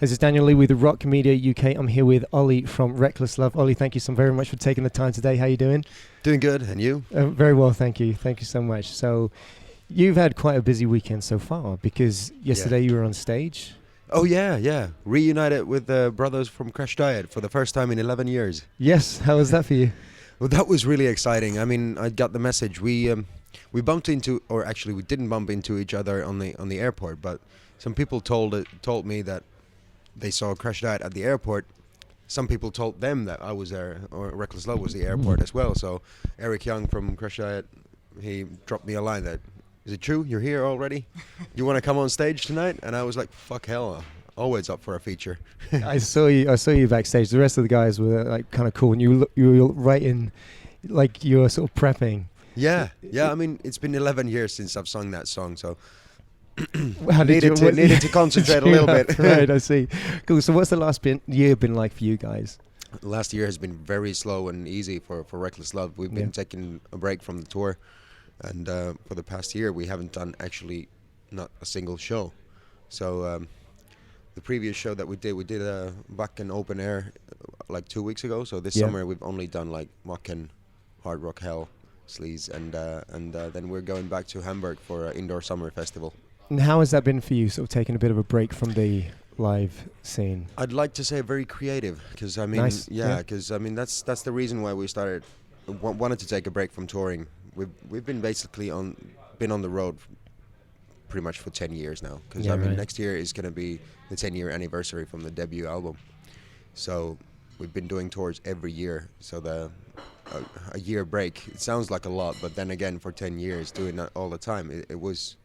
This is Daniel Leigh with Rock Media UK. I'm here with Olli from Reckless Love. Olli, thank you so very much for taking the time today. How are you doing? Doing good, and you? Very well, thank you. Thank you so much. So, you've had quite a busy weekend so far because yesterday you were on stage. Oh yeah. Reunited with the brothers from Crash Diet for the first time in 11 years. Yes, how was that for you? Well, that was really exciting. I mean, I got the message. We bumped into, or actually, we didn't bump into each other on the airport, but some people told me that they saw Crash Diet at the airport. Some people told them that I was there, or Reckless Love was the airport as well. So Eric Young from Crash Diet, he dropped me a line that, is it true? You're here already? You want to come on stage tonight? And I was like, fuck hell, always up for a feature. I saw you backstage. The rest of the guys were like kind of cool, and you were writing, like you were sort of prepping. Yeah. I mean, it's been 11 years since I've sung that song, so How needed to concentrate a little bit. Right, I see. Cool. So what's the last year been like for you guys? Last year has been very slow and easy for Reckless Love. We've been taking a break from the tour, and for the past year we haven't done actually not a single show. So the previous show that we did back in open air like 2 weeks ago. So this summer we've only done like Rockin, Hard Rock Hell, Sleaze, and then we're going back to Hamburg for an indoor summer festival. And how has that been for you, sort of taking a bit of a break from the live scene? I'd like to say very creative, because I mean, Nice. because I mean that's the reason why we started wanted to take a break from touring. We've been basically on the road pretty much for 10 years now, because I mean next year is going to be the 10-year anniversary from the debut album. So we've been doing tours every year. So a year break, it sounds like a lot, but then again, for 10 years doing that all the time, it was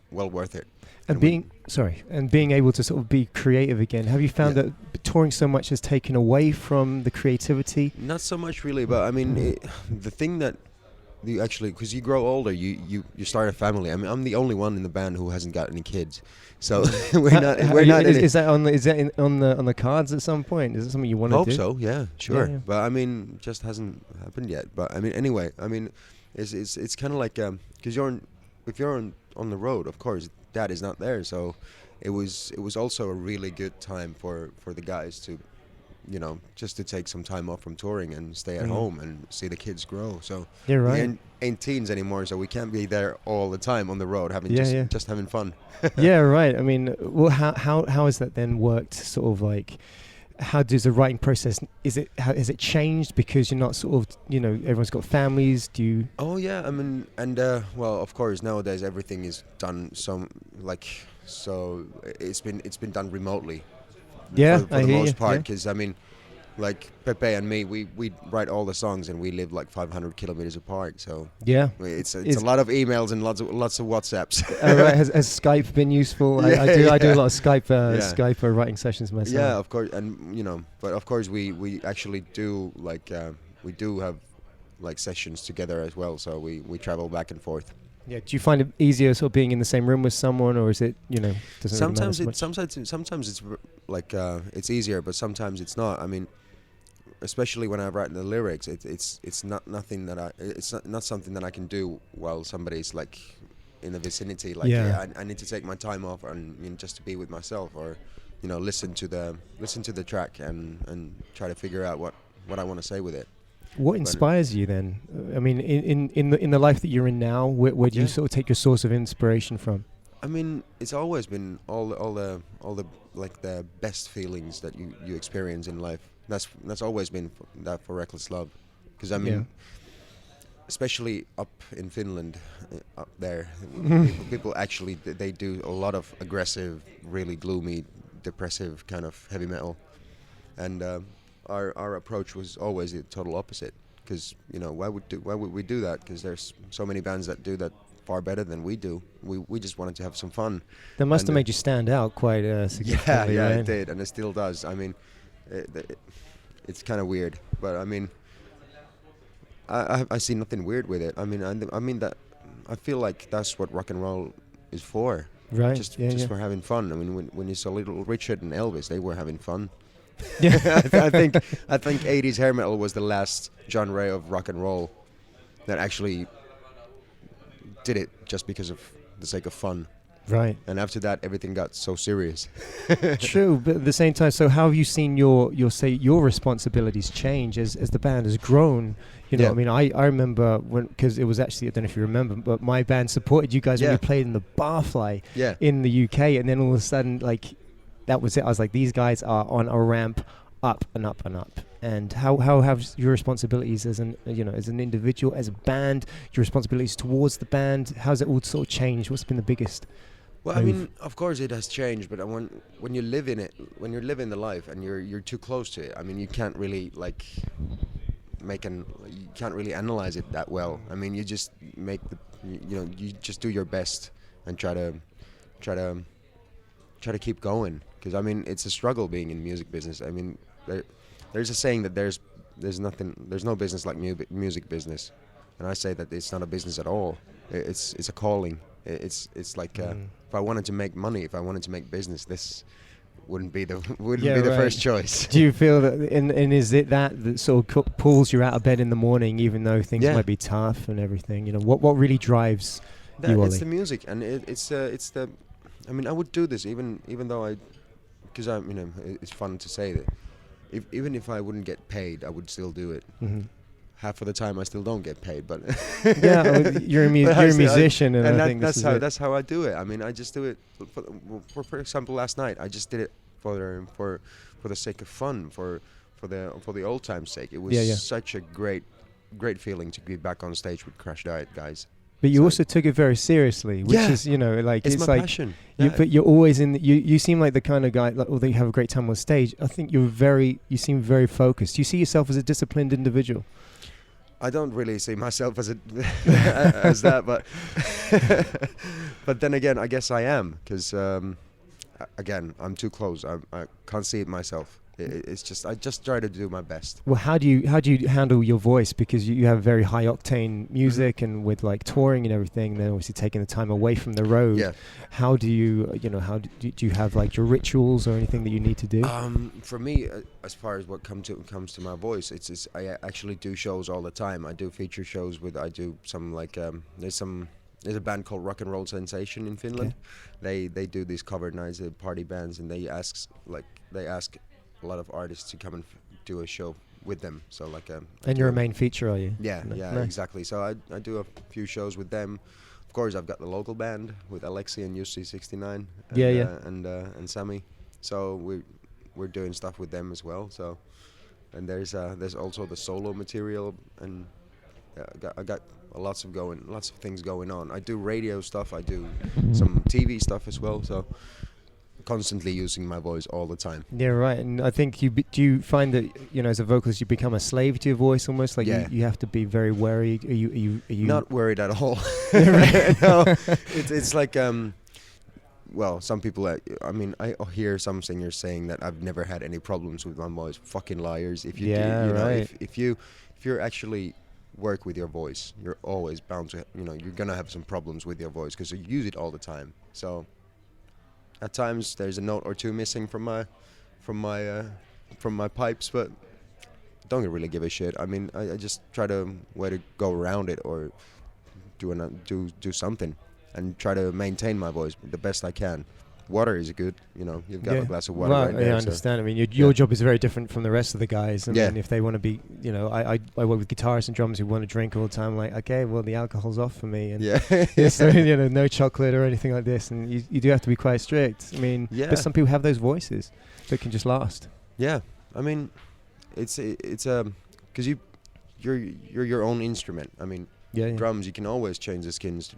well worth it. And being able to sort of be creative again. Have you found that touring so much has taken away from the creativity? Not so much really, but I mean, the thing that you actually, because you grow older, you start a family. I mean, I'm the only one in the band who hasn't got any kids, so we're not. Is that on the cards at some point? Is it something you want to do? Hope so. Yeah, sure. Yeah. But I mean, just hasn't happened yet. But I mean, anyway, I mean, it's kind of like because if you're on the road, of course, Dad is not there, so it was also a really good time for the guys to, just to take some time off from touring and stay at home and see the kids grow. So yeah, right. We ain't teens anymore, so we can't be there all the time on the road just having fun. Yeah, right. I mean, well, how has that then worked? Sort of like, how does the writing process? Has it changed because you're not sort of everyone's got families? Do you? Oh yeah, I mean, and well, of course nowadays everything is done so it's been done remotely. Yeah, for the most part, because I mean, like Pepe and me, we write all the songs and we live like 500 kilometers apart. So yeah, it's a lot of emails and lots of WhatsApps. Right. Has Skype been useful? I do a lot of Skype writing sessions myself. Yeah, of course, and but of course we actually do we do have like sessions together as well. So we travel back and forth. Yeah. Do you find it easier sort of being in the same room with someone, or is it sometimes it's like it's easier, but sometimes it's not. I mean, especially when I write the lyrics, it's not something that I can do while somebody's like in the vicinity. Like I need to take my time off and just to be with myself, or listen to the track and try to figure out what I want to say with it. What inspires you then? I mean, in the life that you're in now, where do you sort of take your source of inspiration from? I mean, it's always been all the like the best feelings that you experience in life. That's always been for Reckless Love, because I mean, especially up in Finland, up there, people actually they do a lot of aggressive, really gloomy, depressive kind of heavy metal, and our approach was always the total opposite. Because why would we do that? Because there's so many bands that do that far better than we do. We just wanted to have some fun. That must have made you stand out quite significantly. Yeah, right? It did, and it still does. I mean, it's kind of weird, but I mean, I see nothing weird with it. I mean that I feel like that's what rock and roll is for. Right. Just for having fun. I mean, when you saw Little Richard and Elvis, they were having fun. Yeah. I think 80s hair metal was the last genre of rock and roll that actually did it just because of the sake of fun. Right. And after that, everything got so serious. True, but at the same time, so how have you seen your responsibilities change as the band has grown? You know, Yeah. I mean, I remember when, because it was actually, I don't know if you remember, but my band supported you guys when Yeah. you played in the Barfly Yeah. in the UK, and then all of a sudden, like, that was it. I was like, these guys are on a ramp up and up and up. And how have your responsibilities as an as an individual, as a band, your responsibilities towards the band, how's it all sort of changed? What's been the biggest? Well, I mean, of course it has changed, but when you live in it, when you're living the life and you're too close to it, I mean, you can't really like you can't really analyze it that well. I mean, you just make you just do your best and try to keep going, because I mean, it's a struggle being in music business. I mean, there's a saying that there's no business like music business, and I say that it's not a business at all. It's a calling. It's like if I wanted to make money, if I wanted to make business, this wouldn't be the first choice. Do you feel that, and is it that sort of pulls you out of bed in the morning, even though things might be tough and everything? You know, what really drives you, Olli? It's the music, and it's the. I mean, I would do this even though because it's fun to say that. Even if I wouldn't get paid, I would still do it. Mm-hmm. Half of the time, I still don't get paid, but you're a musician, and I think that's how I do it. I mean, I just do it. For example, last night I just did it for the sake of fun, for the old times' sake. It was such a great feeling to be back on stage with Crash Diet guys. But you also took it very seriously, which is, like it's my like passion. But you're always in. You seem like the kind of guy. Like, although you have a great time on stage, I think you seem very focused. You see yourself as a disciplined individual. I don't really see myself as as that, but but then again, I guess I am, because again, I'm too close. I can't see it myself. It's just I just try to do my best. Well, how do you handle your voice, because you have very high octane music, and with like touring and everything, then obviously taking the time away from the road. Yeah. How do you do you have like your rituals or anything that you need to do? For me, as far as what comes to my voice, it's I actually do shows all the time. I do feature shows I do some like there's a band called Rock and Roll Sensation in Finland. Okay. They do these cover nights, party bands, and they ask a lot of artists to come and do a show with them. So like and you're a main feature, are you? Yeah, Nice. exactly. So I do a few shows with them. Of course, I've got the local band with Alexi and UC69 and Sammy. So we're doing stuff with them as well. So, and there's also the solo material, and I got lots of things going on. I do radio stuff. I do some TV stuff as well. So constantly using my voice all the time. Yeah, right. And I think do you find that as a vocalist you become a slave to your voice almost? Like you have to be very wary. Are you not worried at all? No, it's like well, some people. I mean, I hear some singers saying that I've never had any problems with my voice. Fucking liars! If you if you actually work with your voice, you're always bound to you're gonna have some problems with your voice because you use it all the time. So at times there's a note or two missing from my pipes, but don't really give a shit. I mean, I just try to way to go around it or do something and try to maintain my voice the best I can. Water is good, you've got a glass of water right there. Yeah, I understand. I mean, your job is very different from the rest of the guys. I mean, if they want to be, I work with guitarists and drummers who want to drink all the time. Like, okay, well, the alcohol's off for me. And so, no chocolate or anything like this. And you do have to be quite strict. I mean, but some people have those voices that can just last. Yeah. I mean, it's because you're your own instrument. I mean, drums, you can always change the skins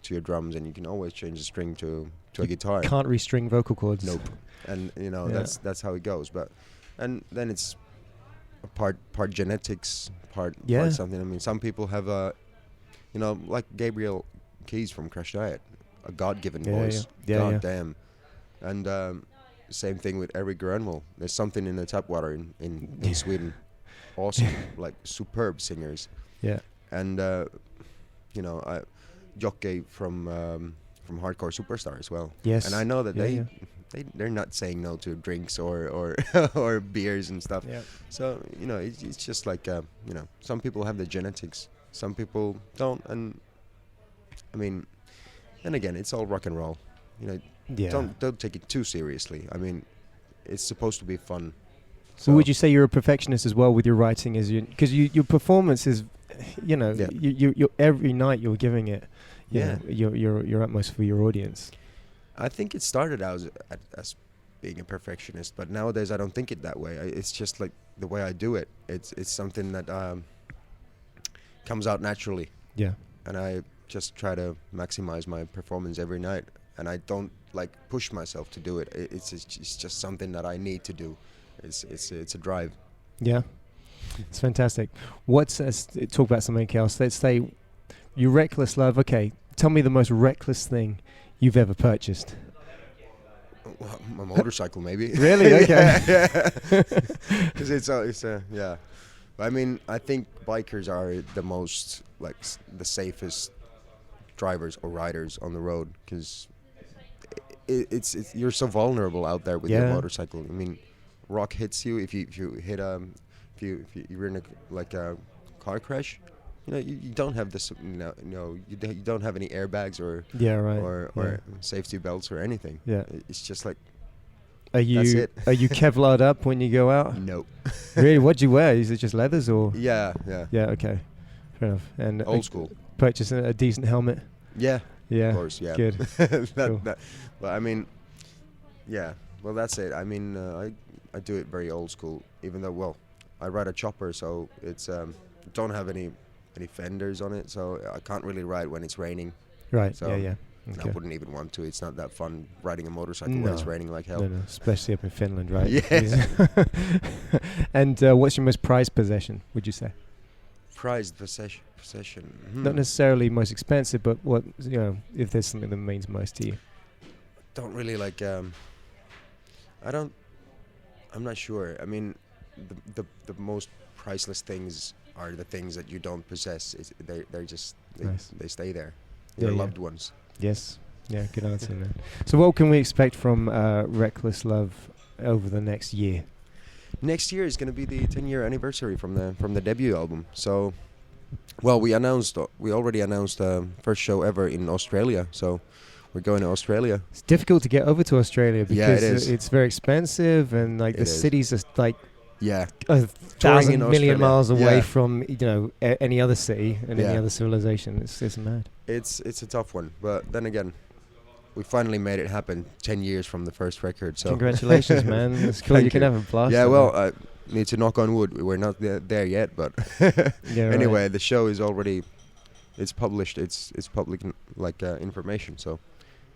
to your drums, and you can always change the string to a guitar. Can't restring vocal cords. Nope. And that's how it goes. But and then it's a part genetics, part something. I mean, some people have like Gabriel Keys from Crash Diet, a God-given voice. God damn. And same thing with Eric Granville. There's something in the tap water in Sweden. Awesome, like superb singers. Yeah. And Jockey from Hardcore Superstar as well. Yes. And I know that they're not saying no to drinks or or beers and stuff. Yeah. So it's just like some people have the genetics, some people don't, and I mean, and again, it's all rock and roll. don't take it too seriously. I mean, it's supposed to be fun. So well, would you say you're a perfectionist as well with your writing? Because your performance is, you every night you're giving it, your utmost for your audience. I think it started out as being a perfectionist, but nowadays I don't think it that way. It's just like the way I do it. It's something that comes out naturally. Yeah. And I just try to maximize my performance every night, and I don't like push myself to do it. It's just something that I need to do. It's a drive. Yeah, it's fantastic. Let's talk about something else. Let's say your reckless love. Okay, tell me the most reckless thing you've ever purchased. Well, my motorcycle, maybe. Really? Okay. Yeah. Because it's yeah. I mean, I think bikers are the most the safest drivers or riders on the road, because it's you're so vulnerable out there with your motorcycle. I mean, rock hits you if you hit if you're in a car crash. You don't have this. You don't have any airbags or safety belts or anything. Yeah, it's just like. Are you Kevlar'd up when you go out? No. Really? What'd you wear? Is it just leathers or? Yeah. Yeah. Okay. Fair enough. And old school. Purchase a decent helmet. Yeah. Yeah. Of course. Yeah. Good. Cool. Well, I mean, yeah. Well, that's it. I mean, I do it very old school. Even though, I ride a chopper, so it's don't have any fenders on it, so I can't really ride when it's raining. Right. So Yeah. Okay. I wouldn't even want to. It's not that fun riding a motorcycle when it's raining like hell. No, especially up in Finland, right? Yeah. And what's your most prized possession, would you say? Prized possession. Not necessarily most expensive, but what, if there's something that means most to you. Don't really I'm not sure. I mean, the most priceless things are the things that you don't possess. They're just nice. They stay there. Your loved ones. Yes. Yeah, good answer, man. So what can we expect from Reckless Love over the next year? Next year is going to be the 10-year anniversary from the debut album. So, we already announced first show ever in Australia. So, we're going to Australia. It's difficult to get over to Australia because it is. It's very expensive, and the cities are a 1,000 million miles away Yeah. from any other city and any other civilization. It's mad. It's a tough one, but then again, we finally made it happen 10 years from the first record. So congratulations, man. It's cool. You can have a blast. Yeah, well, I need to knock on wood. We're not there yet, but anyway, the show is already, it's published. It's public information, so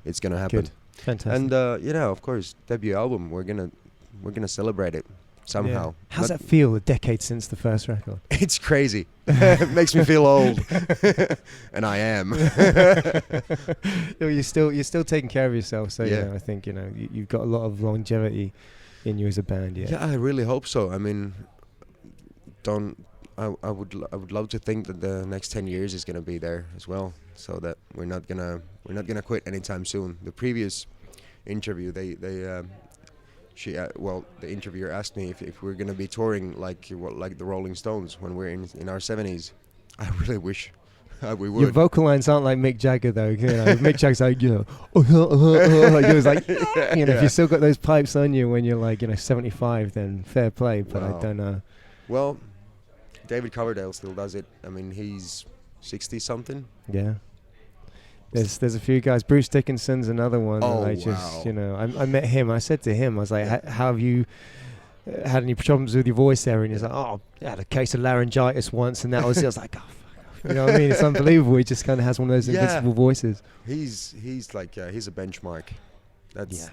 it's gonna happen. Good. Fantastic. And of course, debut album. We're gonna celebrate it somehow. Yeah. How's that feel? A decade since the first record. It's crazy. It makes me feel old, and I am. You're still taking care of yourself, so I think you've got a lot of longevity in you as a band. Yeah. Yeah, I really hope so. I mean, I would love to think that the next 10 years is gonna be there as well, so that we're not gonna quit anytime soon. The previous interview, the interviewer asked me if we're gonna be touring like the Rolling Stones when we're in our 70s. I really wish we would. Your vocal lines aren't like Mick Jagger though. Mick Jagger's like like he was like if you still got those pipes on you when you're 75, then fair play. But I don't know. Well, David Coverdale still does it. I mean, he's 60 something. Yeah. There's a few guys. Bruce Dickinson's another one. Oh, and I just I met him. I said to him, I was like, how have you had any problems with your voice there? And he's like, I had a case of laryngitis once, and that was it. I was like, oh, fuck off. You know what I mean? It's unbelievable. He just kind of has one of those invincible voices. He's he's a benchmark. That's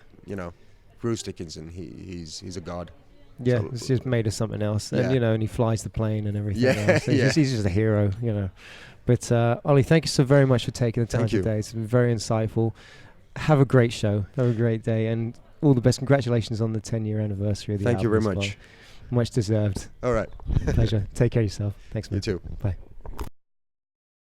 Bruce Dickinson. He's a god. Yeah, so it's just made of something else, and and he flies the plane and everything. Else. So he's just a hero, But Olli, thank you so very much for taking the time today. It's been very insightful. Have a great show. Have a great day, and all the best. Congratulations on the 10-year anniversary of the album. Thank you very much. Much deserved. All right. Pleasure. Take care of yourself. Thanks, man. You too. Bye.